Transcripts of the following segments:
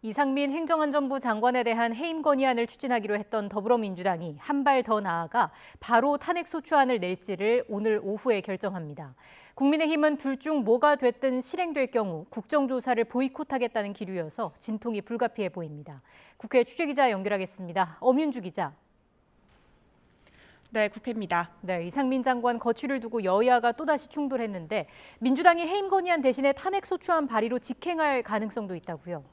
이상민 행정안전부 장관에 대한 해임 건의안을 추진하기로 했던 더불어민주당이 한 발 더 나아가 바로 탄핵소추안을 낼지를 오늘 오후에 결정합니다. 국민의힘은 둘 중 뭐가 됐든 실행될 경우 국정조사를 보이콧하겠다는 기류여서 진통이 불가피해 보입니다. 국회 취재기자 연결하겠습니다. 엄윤주 기자. 네, 국회입니다. 네, 이상민 장관 거취를 두고 여야가 또다시 충돌했는데 민주당이 해임 건의안 대신에 탄핵소추안 발의로 직행할 가능성도 있다고요.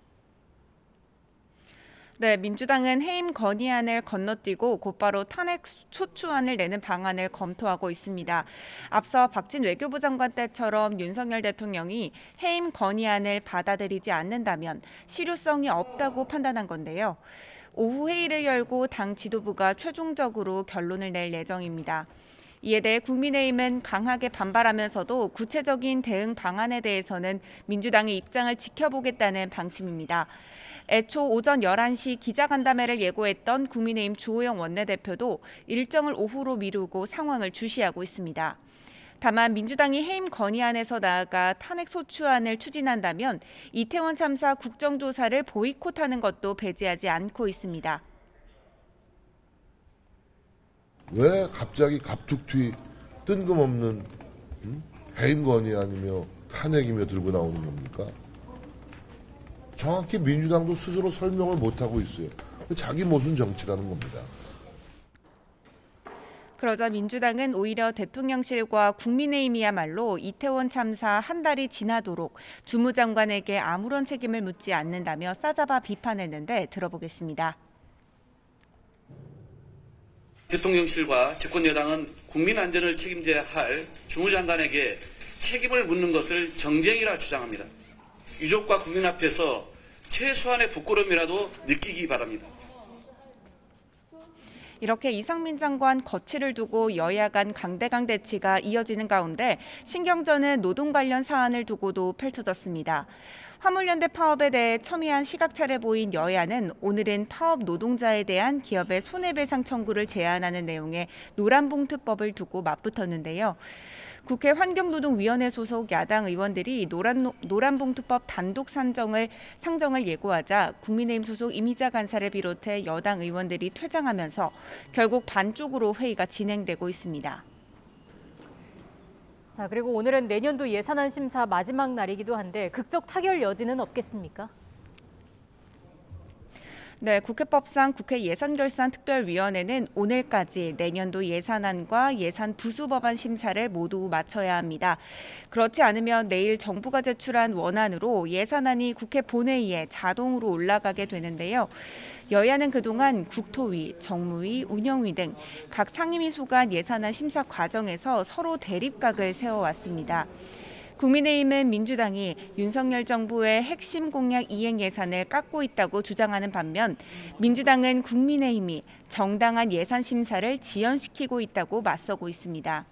네, 민주당은 해임 건의안을 건너뛰고 곧바로 탄핵 소추안을 내는 방안을 검토하고 있습니다. 앞서 박진 외교부 장관 때처럼 윤석열 대통령이 해임 건의안을 받아들이지 않는다면 실효성이 없다고 판단한 건데요. 오후 회의를 열고 당 지도부가 최종적으로 결론을 낼 예정입니다. 이에 대해 국민의힘은 강하게 반발하면서도 구체적인 대응 방안에 대해서는 민주당의 입장을 지켜보겠다는 방침입니다. 애초 오전 11시 기자간담회를 예고했던 국민의힘 주호영 원내대표도 일정을 오후로 미루고 상황을 주시하고 있습니다. 다만 민주당이 해임 건의안에서 나아가 탄핵소추안을 추진한다면 이태원 참사 국정조사를 보이콧하는 것도 배제하지 않고 있습니다. 왜 갑자기 갑툭튀 뜬금없는 해임 건의안이며 탄핵이며 들고 나오는 겁니까? 정확히 민주당도 스스로 설명을 못하고 있어요. 자기 모순 정치라는 겁니다. 그러자 민주당은 오히려 대통령실과 국민의힘이야말로 이태원 참사 한 달이 지나도록 주무장관에게 아무런 책임을 묻지 않는다며 싸잡아 비판했는데 들어보겠습니다. 대통령실과 집권여당은 국민 안전을 책임져야 할 주무장관에게 책임을 묻는 것을 정쟁이라 주장합니다. 유족과 국민 앞에서 최소한의 부끄러움이라도 느끼기 바랍니다. 이렇게 이상민 장관 거취를 두고 여야 간 강대강 대치가 이어지는 가운데 신경전은 노동 관련 사안을 두고도 펼쳐졌습니다. 화물연대 파업에 대해 첨예한 시각차를 보인 여야는 오늘은 파업 노동자에 대한 기업의 손해배상 청구를 제한하는 내용의 노란봉투법을 두고 맞붙었는데요. 국회 환경노동위원회 소속 야당 의원들이 노란봉투법 단독 상정을 예고하자 국민의힘 소속 이미자 간사를 비롯해 여당 의원들이 퇴장하면서 결국 반쪽으로 회의가 진행되고 있습니다. 자, 그리고 오늘은 내년도 예산안 심사 마지막 날이기도 한데 극적 타결 여지는 없겠습니까? 네, 국회법상 국회 예산결산특별위원회는 오늘까지 내년도 예산안과 예산 부수 법안 심사를 모두 마쳐야 합니다. 그렇지 않으면 내일 정부가 제출한 원안으로 예산안이 국회 본회의에 자동으로 올라가게 되는데요. 여야는 그동안 국토위, 정무위, 운영위 등 각 상임위 소관 예산안 심사 과정에서 서로 대립각을 세워왔습니다. 국민의힘은 민주당이 윤석열 정부의 핵심 공약 이행 예산을 깎고 있다고 주장하는 반면 민주당은 국민의힘이 정당한 예산 심사를 지연시키고 있다고 맞서고 있습니다.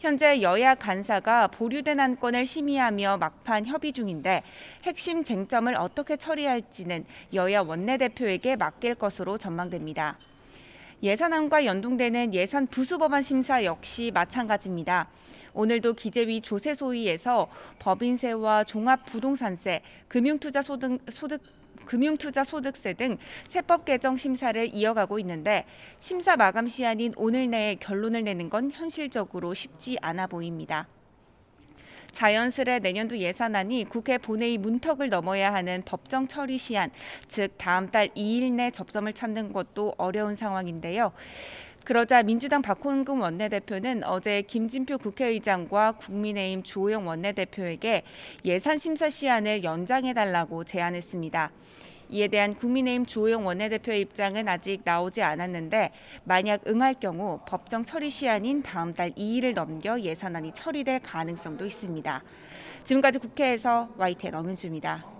현재 여야 간사가 보류된 안건을 심의하며 막판 협의 중인데 핵심 쟁점을 어떻게 처리할지는 여야 원내대표에게 맡길 것으로 전망됩니다. 예산안과 연동되는 예산 부수 법안 심사 역시 마찬가지입니다. 오늘도 기재위 조세소위에서 법인세와 종합부동산세, 금융투자소득세 등 세법 개정 심사를 이어가고 있는데 심사 마감 시한인 오늘 내에 결론을 내는 건 현실적으로 쉽지 않아 보입니다. 자연스레 내년도 예산안이 국회 본회의 문턱을 넘어야 하는 법정 처리 시한, 즉 다음 달 2일 내 접점을 찾는 것도 어려운 상황인데요. 그러자 민주당 박홍근 원내대표는 어제 김진표 국회의장과 국민의힘 주호영 원내대표에게 예산 심사 시한을 연장해달라고 제안했습니다. 이에 대한 국민의힘 주호영 원내대표의 입장은 아직 나오지 않았는데 만약 응할 경우 법정 처리 시한인 다음 달 2일을 넘겨 예산안이 처리될 가능성도 있습니다. 지금까지 국회에서 YTN 엄윤주입니다.